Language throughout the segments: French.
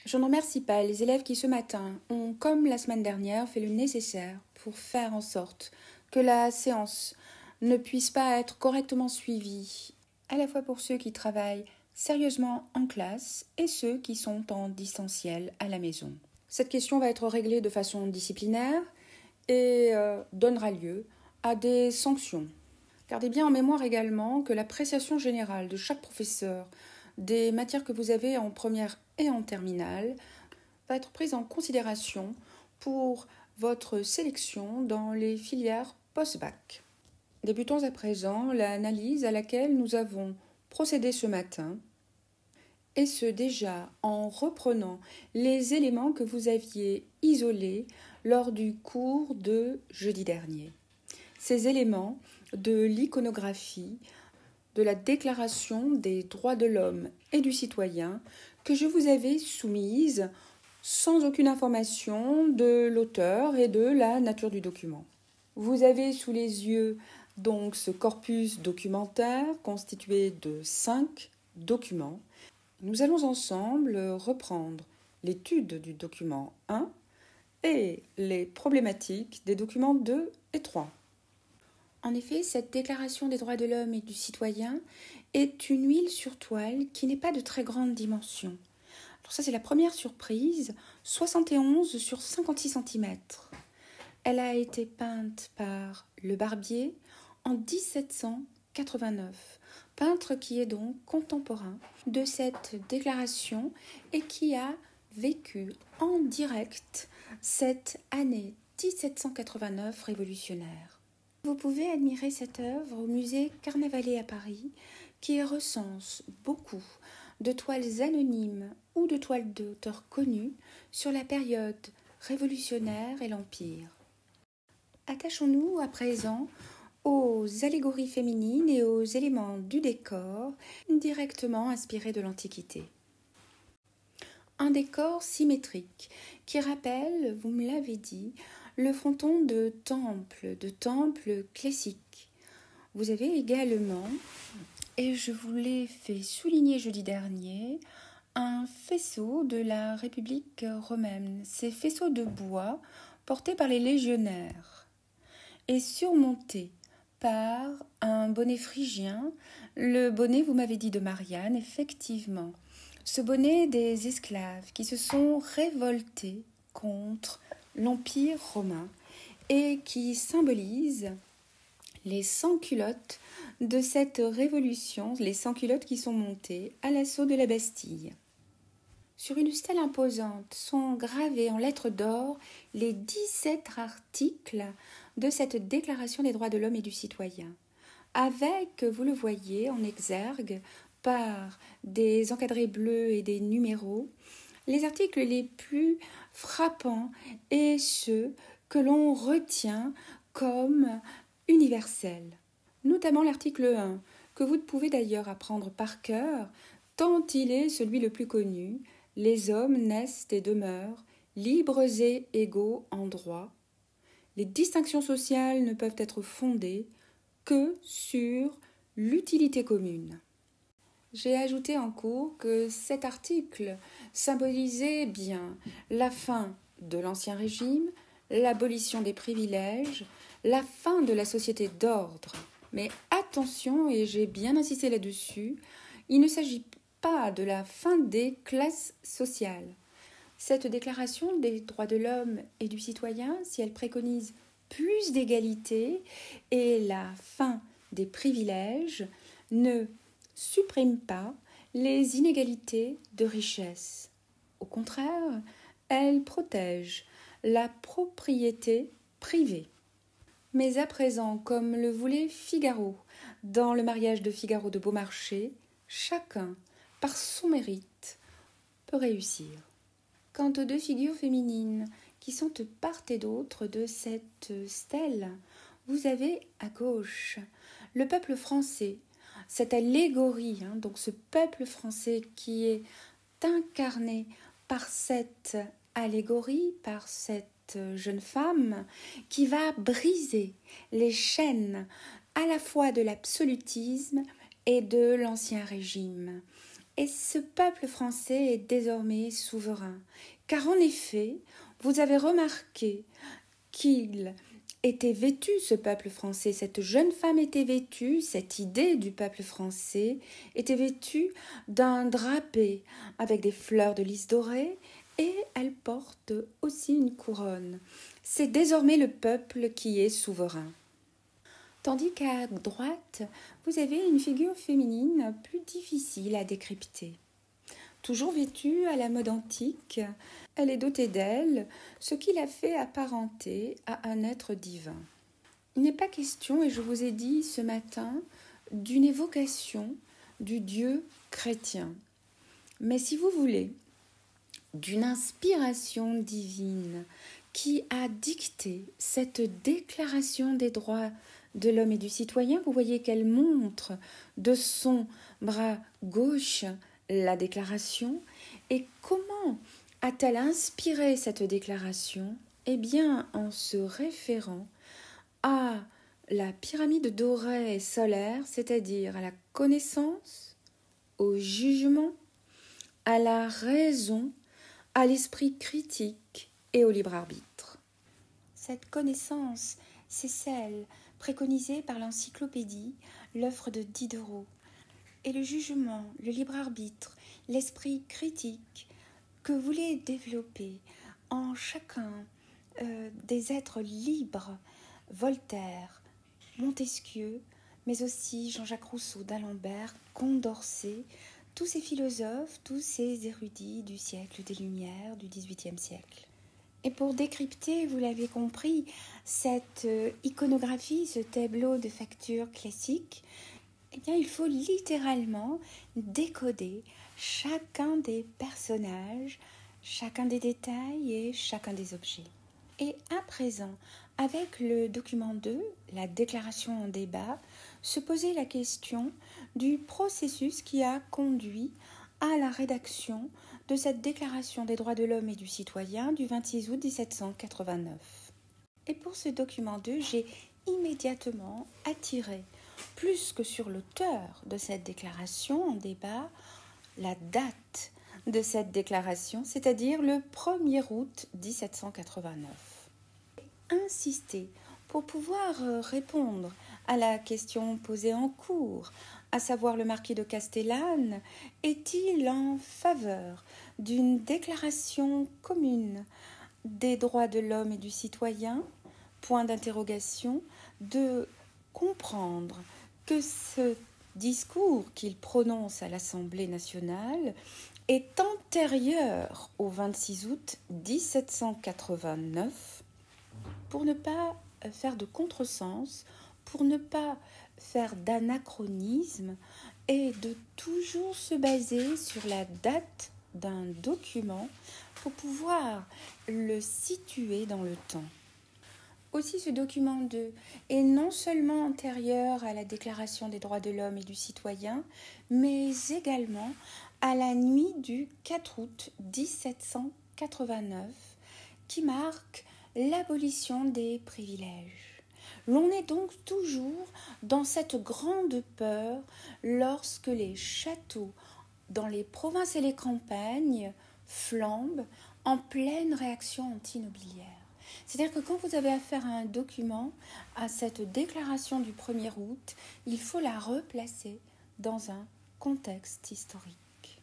Je ne remercie pas les élèves qui ce matin ont, comme la semaine dernière, fait le nécessaire pour faire en sorte que la séance ne puisse pas être correctement suivie, à la fois pour ceux qui travaillent sérieusement en classe et ceux qui sont en distanciel à la maison. Cette question va être réglée de façon disciplinaire et donnera lieu à des sanctions. Gardez bien en mémoire également que l'appréciation générale de chaque professeur des matières que vous avez en première et en terminale va être prise en considération pour votre sélection dans les filières post-bac. Débutons à présent l'analyse à laquelle nous avons procédé ce matin, et ce déjà en reprenant les éléments que vous aviez isolés lors du cours de jeudi dernier. Ces éléments de l'iconographie, de la Déclaration des droits de l'homme et du citoyen que je vous avais soumise sans aucune information de l'auteur et de la nature du document. Vous avez sous les yeux donc ce corpus documentaire constitué de 5 documents. Nous allons ensemble reprendre l'étude du document 1 et les problématiques des documents 2 et 3. En effet, cette Déclaration des droits de l'homme et du citoyen est une huile sur toile qui n'est pas de très grande dimension. Alors ça, c'est la première surprise, 71 sur 56 cm. Elle a été peinte par Le Barbier en 1789, peintre qui est donc contemporain de cette déclaration et qui a vécu en direct cette année 1789 révolutionnaire. Vous pouvez admirer cette œuvre au musée Carnavalet à Paris, qui recense beaucoup de toiles anonymes ou de toiles d'auteurs connus sur la période révolutionnaire et l'Empire. Attachons-nous à présent aux allégories féminines et aux éléments du décor directement inspirés de l'Antiquité. Un décor symétrique qui rappelle, vous me l'avez dit, le fronton de temple classique. Vous avez également, et je vous l'ai fait souligner jeudi dernier, un faisceau de la République romaine. Ces faisceaux de bois portés par les légionnaires et surmontés par un bonnet phrygien. Le bonnet, vous m'avez dit, de Marianne, effectivement. Ce bonnet des esclaves qui se sont révoltés contre l'Empire romain et qui symbolise les sans-culottes de cette révolution, les sans-culottes qui sont montées à l'assaut de la Bastille. Sur une stèle imposante sont gravés en lettres d'or les 17 articles de cette Déclaration des droits de l'homme et du citoyen, avec, vous le voyez, en exergue, par des encadrés bleus et des numéros, les articles les plus frappants et ceux que l'on retient comme universels. Notamment l'article 1, que vous pouvez d'ailleurs apprendre par cœur, tant il est celui le plus connu. Les hommes naissent et demeurent libres et égaux en droit. Les distinctions sociales ne peuvent être fondées que sur l'utilité commune. J'ai ajouté en cours que cet article symbolisait bien la fin de l'Ancien Régime, l'abolition des privilèges, la fin de la société d'ordre. Mais attention, et j'ai bien insisté là-dessus, il ne s'agit pas de la fin des classes sociales. Cette déclaration des droits de l'homme et du citoyen, si elle préconise plus d'égalité et la fin des privilèges, ne supprime pas les inégalités de richesse. Au contraire, elle protège la propriété privée. Mais à présent, comme le voulait Figaro, dans le mariage de Figaro de Beaumarchais, chacun, par son mérite, peut réussir. Quant aux 2 figures féminines qui sont de part et d'autre de cette stèle, vous avez à gauche le peuple français, cette allégorie, donc ce peuple français qui est incarné par cette allégorie, par cette jeune femme qui va briser les chaînes à la fois de l'absolutisme et de l'Ancien Régime. Et ce peuple français est désormais souverain, car en effet, vous avez remarqué qu'il était vêtu, ce peuple français, cette jeune femme était vêtue, cette idée du peuple français était vêtue d'un drapé avec des fleurs de lys dorées et elle porte aussi une couronne. C'est désormais le peuple qui est souverain. Tandis qu'à droite, vous avez une figure féminine plus difficile à décrypter. Toujours vêtue à la mode antique, elle est dotée d'ailes, ce qui la fait apparenter à un être divin. Il n'est pas question, et je vous ai dit ce matin, d'une évocation du Dieu chrétien. Mais si vous voulez, d'une inspiration divine qui a dicté cette déclaration des droits de l'homme et du citoyen, vous voyez qu'elle montre de son bras gauche la déclaration. Et comment a-t-elle inspiré cette déclaration? Eh bien, en se référant à la pyramide dorée solaire, c'est-à-dire à la connaissance, au jugement, à la raison, à l'esprit critique et au libre arbitre. Cette connaissance, c'est celle préconisée par l'encyclopédie, l'œuvre de Diderot, et le jugement, le libre arbitre, l'esprit critique que voulait développer en chacun des êtres libres, Voltaire, Montesquieu, mais aussi Jean-Jacques Rousseau, d'Alembert, Condorcet, tous ces philosophes, tous ces érudits du siècle des Lumières, du XVIIIe siècle. Et pour décrypter, vous l'avez compris, cette iconographie, ce tableau de facture classique, eh bien, il faut littéralement décoder chacun des personnages, chacun des détails et chacun des objets. Et à présent, avec le document 2, la déclaration en débat, se posait la question du processus qui a conduit à la rédaction de cette déclaration des droits de l'homme et du citoyen du 26 août 1789. Et pour ce document 2, j'ai immédiatement attiré, plus que sur l'auteur de cette déclaration en débat, la date de cette déclaration, c'est-à-dire le 1er août 1789. Insister pour pouvoir répondre à la question posée en cours, à savoir le marquis de Castellane, est-il en faveur d'une déclaration commune des droits de l'homme et du citoyen? Point d'interrogation, de comprendre que ce discours qu'il prononce à l'Assemblée nationale est antérieur au 26 août 1789 pour ne pas faire de contresens, pour ne pas faire d'anachronisme et de toujours se baser sur la date d'un document pour pouvoir le situer dans le temps. Aussi, ce document 2 est non seulement antérieur à la Déclaration des droits de l'homme et du citoyen, mais également à la nuit du 4 août 1789, qui marque l'abolition des privilèges. L'on est donc toujours dans cette grande peur lorsque les châteaux dans les provinces et les campagnes flambent en pleine réaction antinobiliaire. C'est-à-dire que quand vous avez affaire à un document, à cette déclaration du 1er août, il faut la replacer dans un contexte historique.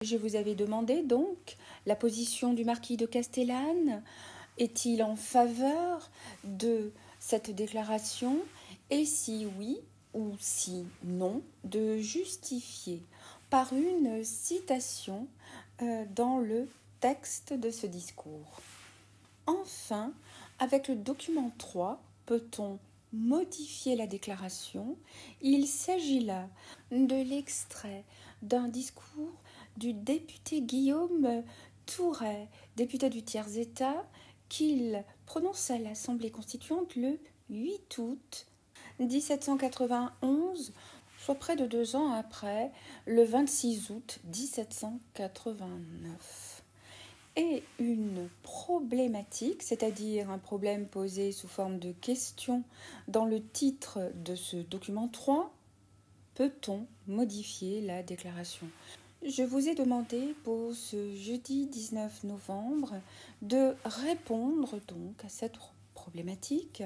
Je vous avais demandé donc la position du marquis de Castellane. Est-il en faveur de cette déclaration? Et si oui ou si non, de justifier par une citation dans le texte de ce discours. Enfin, avec le document 3, peut-on modifier la déclaration? Il s'agit là de l'extrait d'un discours du député Guillaume Touret, député du tiers-État, qu'il prononce à l'Assemblée constituante le 8 août 1791, soit près de 2 ans après, le 26 août 1789. Et une problématique, c'est-à-dire un problème posé sous forme de question dans le titre de ce document 3, peut-on modifier la déclaration? Je vous ai demandé pour ce jeudi 19 novembre de répondre donc à cette problématique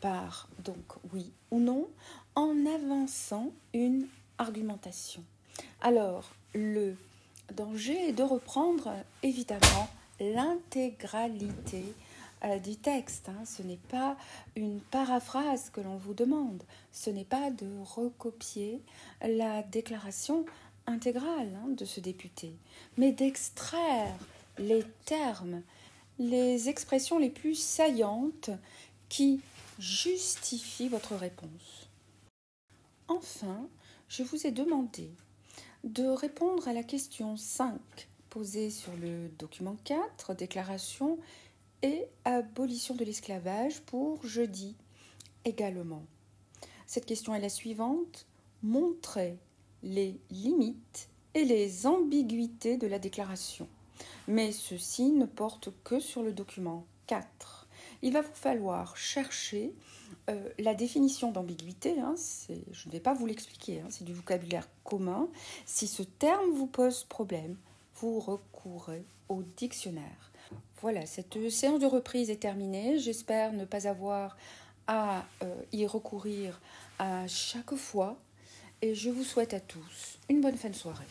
par donc oui ou non en avançant une argumentation. Alors, le danger est de reprendre évidemment l'intégralité du texte. Ce n'est pas une paraphrase que l'on vous demande, ce n'est pas de recopier la déclaration intégrale de ce député, mais d'extraire les termes, les expressions les plus saillantes qui justifient votre réponse. Enfin, je vous ai demandé de répondre à la question 5 posée sur le document 4, déclaration et abolition de l'esclavage pour jeudi également. Cette question est la suivante. Montrez les limites et les ambiguïtés de la déclaration. Mais ceci ne porte que sur le document 4. Il va vous falloir chercher la définition d'ambiguïté. Je ne vais pas vous l'expliquer, c'est du vocabulaire commun. Si ce terme vous pose problème, vous recourez au dictionnaire. Voilà, cette séance de reprise est terminée. J'espère ne pas avoir à y recourir à chaque fois. Et je vous souhaite à tous une bonne fin de soirée.